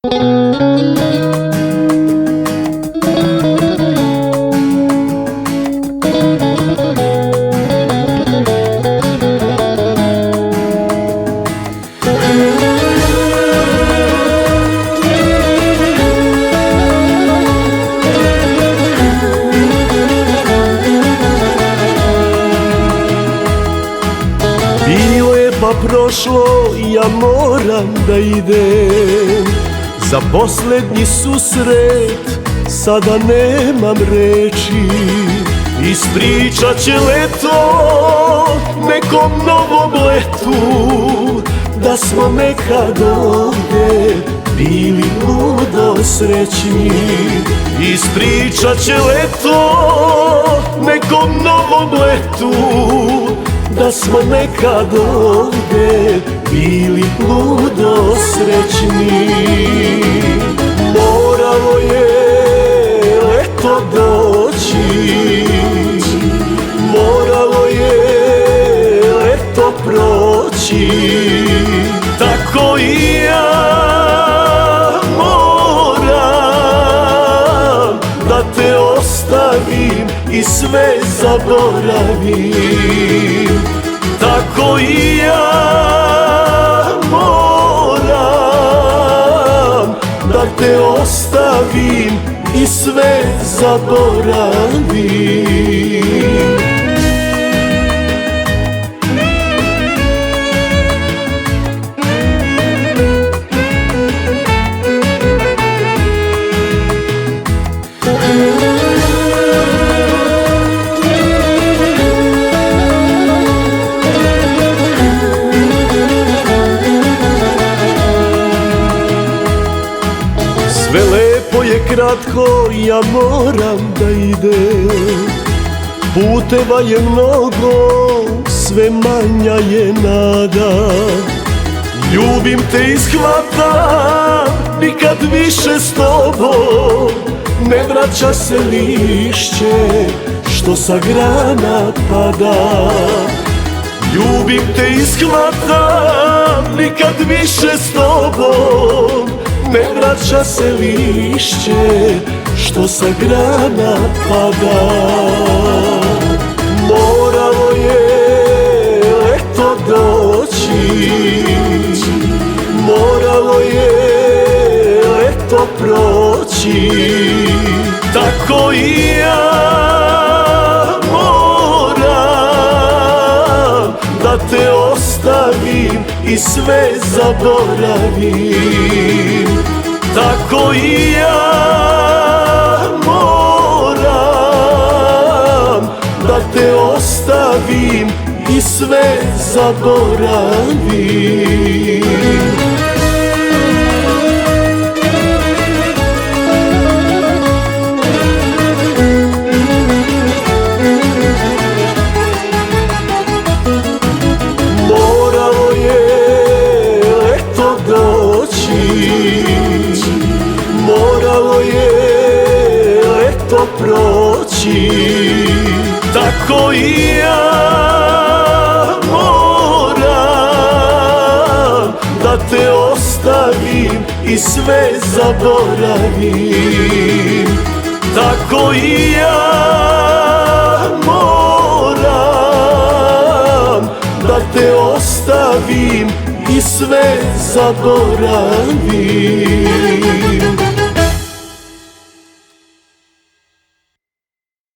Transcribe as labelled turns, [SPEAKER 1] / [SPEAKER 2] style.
[SPEAKER 1] Bilo je pa prošlo, ja moram da idem. Za poslednji susret sada nemam reči. Ispričat će leto nekom novom letu da smo nekad ovde bili ludo srećni. Ispričat će leto nekom novom letu da smo nekad ovde bili ludo srećni. Moralo je leto doći, moralo je leto proći, tako i ja moram da te ostavim i sve zaboravim. Tako i ja moram da te ostavim i sve zaboravim. Sve lepo je kratko, ja moram da idem. Puteva je mnogo, sve manja je nada. Ljubim te i shvatam, nikad više s tobom ne vraća se lišće što sa grana pada. Ljubim te i shvatam, nikad više s tobom ne vraća se lišće što sa grana pada. Moralo je leto doći, moralo je leto proći, tako i ja moram da te ostavim i sve zaboravim. Tako i ja moram da te ostavim i sve zaboravim. Moralo je leto doći, moralo je leto proći, tako i ja moram da te ostavim i sve zaboravim. Tako i ja moram da te ostavim i sve zaboravim.